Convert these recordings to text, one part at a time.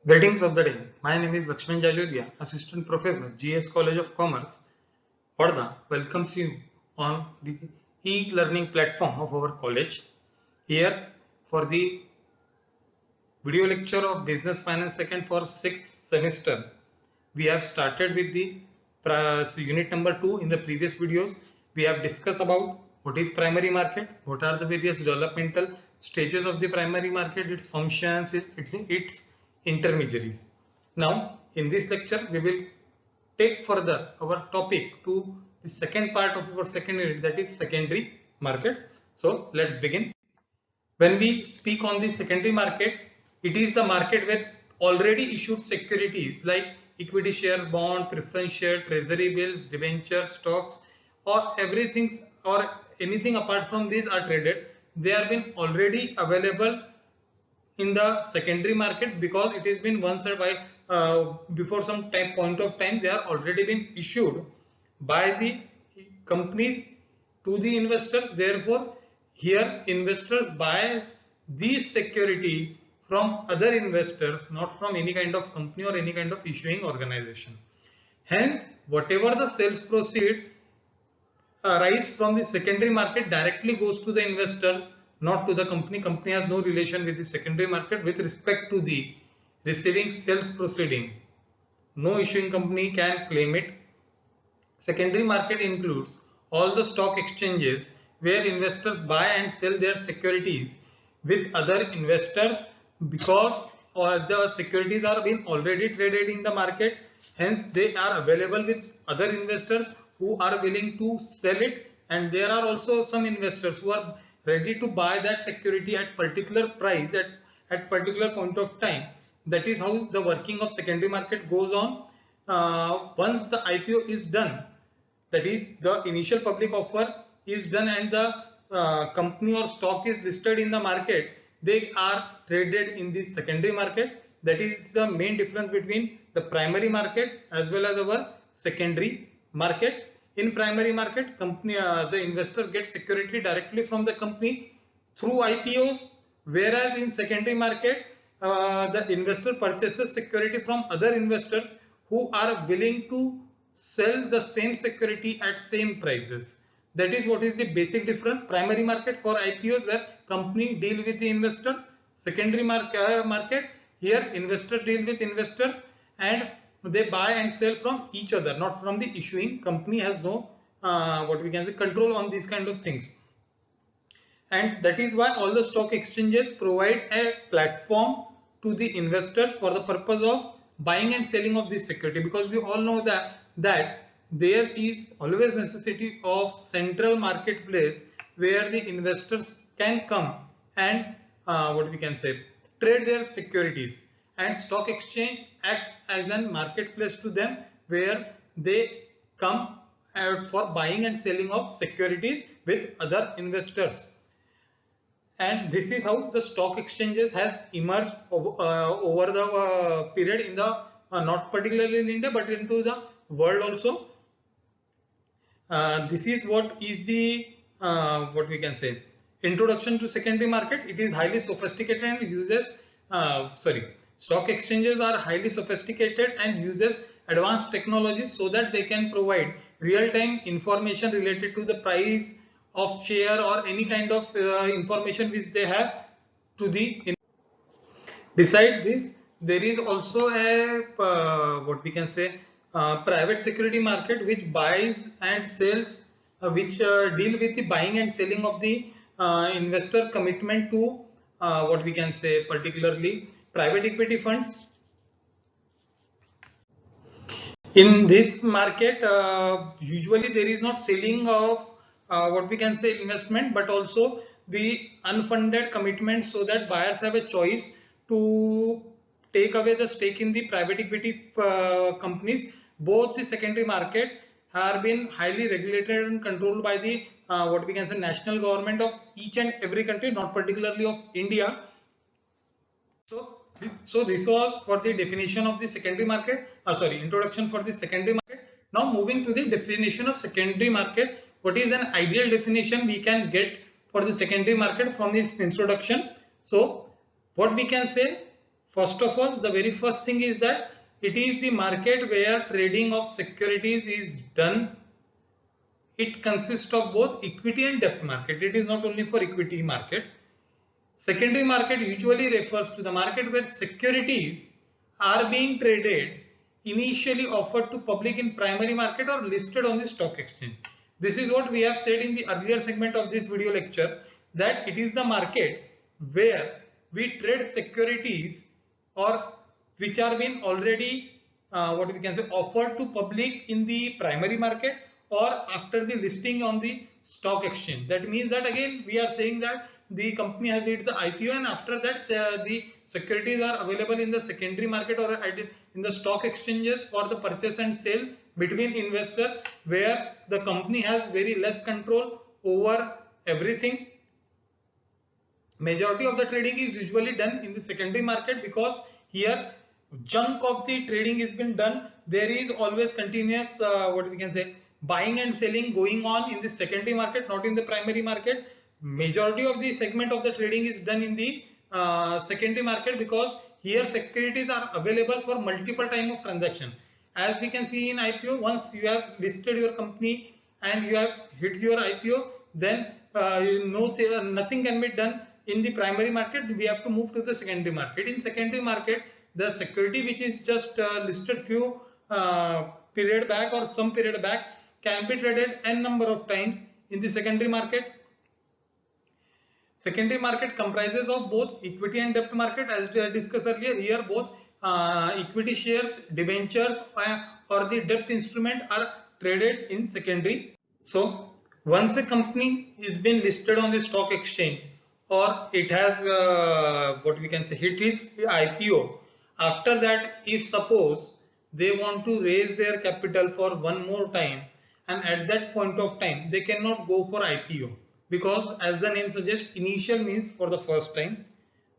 Greetings of the day. My name is Lakshman Jajodia, Assistant Professor, GS College of Commerce, Vadodara, welcomes you on the e-learning platform of our college. Here for the video lecture of Business Finance Second for 6th semester, we have started with the unit number 2. In the previous videos, we have discussed about what is primary market, what are the various developmental stages of the primary market, its functions, its intermediaries. Now, in this lecture, we will take further our topic to the second part of our second unit, that is secondary market. So, let's begin. When we speak on the secondary market, it is the market where already issued securities like equity share, bond, preference share, treasury bills, debenture, stocks, or everything or anything apart from these are traded. They have been already available in the secondary market because it has been once by before some point of time they are already been issued by the companies to the investors. Therefore, here investors buy these security from other investors, not from any kind of company or any kind of issuing organization. Hence, whatever the sales proceed arise from the secondary market directly goes to the investors, not to the company. Company has no relation with the secondary market with respect to the receiving sales proceeding. No issuing company can claim it. Secondary market includes all the stock exchanges where investors buy and sell their securities with other investors because the securities are being already traded in the market. Hence, they are available with other investors who are willing to sell it, and there are also some investors who are ready to buy that security at particular price at particular point of time. That is how the working of secondary market goes on. Once the IPO is done, that is the initial public offer is done and the company or stock is listed in the market, they are traded in the secondary market. That is the main difference between the primary market as well as our secondary market. In primary market, company the investor gets security directly from the company through IPOs, whereas in secondary market the investor purchases security from other investors who are willing to sell the same security at same prices. That is what is the basic difference. Primary market for IPOs where company deal with the investors. Secondary market here investor deal with investors and they buy and sell from each other, not from the issuing company. Has no what we can say control on these kind of things. And that is why all the stock exchanges provide a platform to the investors for the purpose of buying and selling of this security, because we all know that there is always necessity of central marketplace where the investors can come and what we can say trade their securities, and stock exchange acts as a marketplace to them where they come for buying and selling of securities with other investors. And this is how the stock exchanges has emerged over the period in the not particularly in India but into the world also. This is what is the what we can say introduction to secondary market. It is highly sophisticated and uses stock exchanges are highly sophisticated and uses advanced technologies so that they can provide real-time information related to the price of share or any kind of information which they have to the. Besides this, there is also a what we can say private security market which buys and sells, which deal with the buying and selling of the investor commitment to what we can say particularly private equity funds. In this market, usually there is not selling of what we can say investment, but also the unfunded commitments, so that buyers have a choice to take away the stake in the private equity companies. Both the secondary market have been highly regulated and controlled by the what we can say national government of each and every country, not particularly of India. So this was for the definition of the secondary market. Introduction for the secondary market. Now moving to the definition of secondary market. What is an ideal definition we can get for the secondary market from its introduction? So what we can say First of all, the very first thing is that it is the market where trading of securities is done. It consists of both equity and debt market. It is not only for equity market. Secondary market usually refers to the market where securities are being traded, initially offered to public in primary market or listed on the stock exchange. This is what we have said in the earlier segment of this video lecture, that it is the market where we trade securities or which are been already what we can say offered to public in the primary market or after the listing on the stock exchange. That means that again we are saying that the company has did the IPO and after that the securities are available in the secondary market or in the stock exchanges for the purchase and sale between investor, where the company has very less control over everything. Majority of the trading is usually done in the secondary market because here chunk of the trading is been done. There is always continuous what we can say buying and selling going on in the secondary market, not in the primary market. Majority of the segment of the trading is done in the secondary market because here securities are available for multiple time of transaction. As we can see in IPO, once you have listed your company and you have hit your IPO, then nothing can be done in the primary market. We have to move to the secondary market. In secondary market, the security which is just listed few period back or some period back can be traded n number of times in the secondary market. Secondary market comprises of both equity and debt market, as we discussed earlier. Here both equity shares, debentures or the debt instrument are traded in secondary. So once a company is been listed on the stock exchange or it has what we can say hit its IPO, after that if suppose they want to raise their capital for one more time, and at that point of time they cannot go for IPO because as the name suggests, initial means for the first time,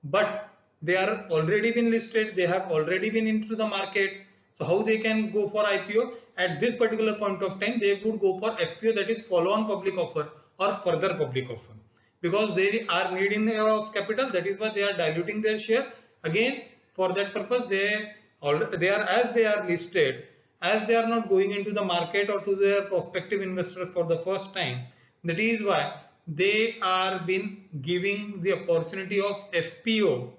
but they are already been listed, they have already been into the market. So how they can go for IPO? At this particular point of time they would go for FPO, that is follow on public offer or further public offer, because they are needing of capital. That is why they are diluting their share. Again for that purpose they are as they are listed, as they are not going into the market or to their prospective investors for the first time, that is why they are been giving the opportunity of FPO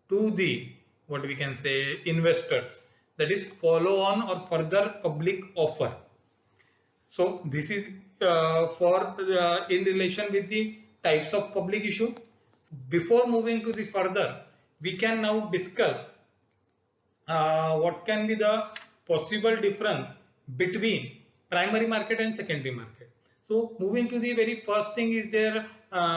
to the what we can say investors, that is follow on or further public offer. So this is for in relation with the types of public issue. Before moving to the further, we can now discuss what can be the possible difference between primary market and secondary market. So moving to the very first thing is their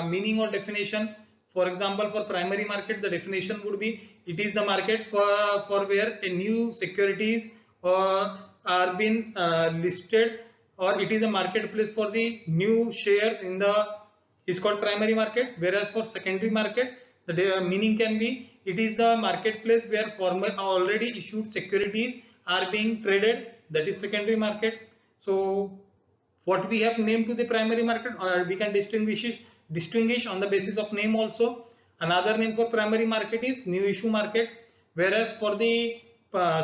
meaning or definition. For example, for primary market, the definition would be it is the market for where a new securities are been listed, or it is a marketplace for the new shares in the is called primary market. Whereas for secondary market, the meaning can be it is the marketplace where former already issued securities are being traded, that is secondary market. So what we have named to the primary market, or we can distinguish on the basis of name also. Another name for primary market is new issue market, whereas for the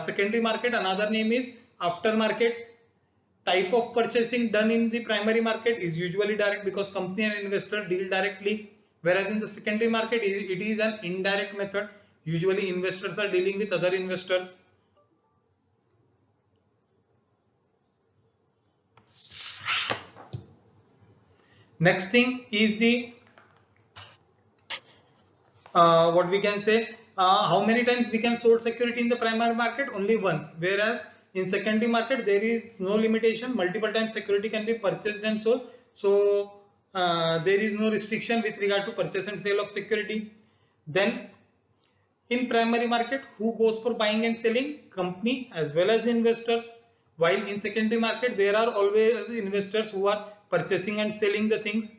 secondary market another name is aftermarket. Type of purchasing done in the primary market is usually direct because company and investor deal directly, whereas in the secondary market it is an indirect method. Usually investors are dealing with other investors. Next thing is the what we can say how many times we can sold security in the primary market? Only once. Whereas in secondary market there is no limitation, multiple times security can be purchased and sold. So there is no restriction with regard to purchase and sale of security. Then in primary market, who goes for buying and selling? Company as well as investors. While in secondary market there are always investors who are purchasing and selling the things.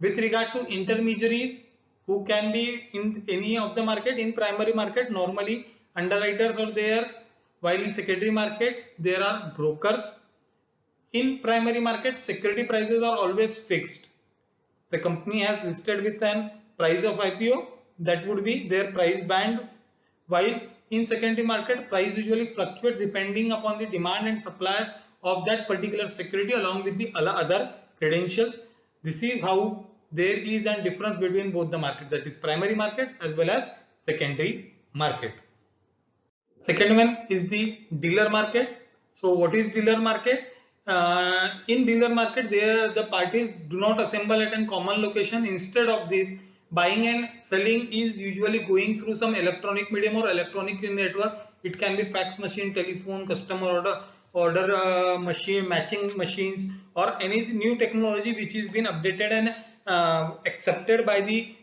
With regard to intermediaries who can be in any of the market, in primary market normally underwriters are there, while in secondary market there are brokers. In primary market security prices are always fixed. The company has listed with an price of IPO, that would be their price band. while in secondary market price usually fluctuates depending upon the demand and supply of that particular security along with the other credentials. This is how there is a difference between both the market, that is primary market as well as secondary market. Second one is the dealer market. So what is dealer market? In dealer market, the parties do not assemble at a common location. Instead of this, buying and selling is usually going through some electronic medium or electronic network. It can be fax machine, telephone, customer order machine, matching machines, or any new technology which is been updated and accepted by the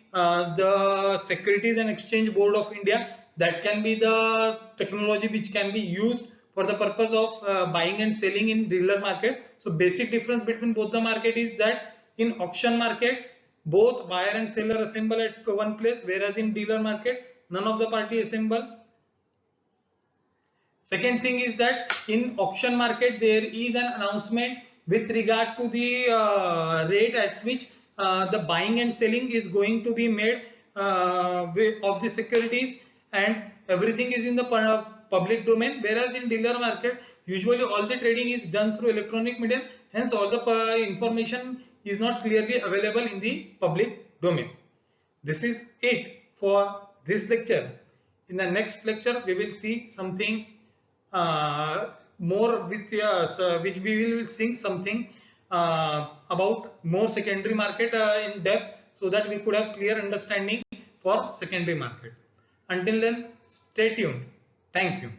Securities and Exchange Board of India. That can be the technology which can be used for the purpose of buying and selling in dealer market. So basic difference between both the market is that in auction market both buyer and seller assemble at one place, whereas in dealer market none of the party assemble. Second thing is that in auction market there is an announcement with regard to the rate at which the buying and selling is going to be made of the securities, and everything is in the public domain, whereas in dealer market usually all the trading is done through electronic medium, hence all the information is not clearly available in the public domain. This is it for this lecture. In the next lecture we will see something more with which we will see something about more secondary market in depth, so that we could have clear understanding for secondary market. Until then, stay tuned. Thank you.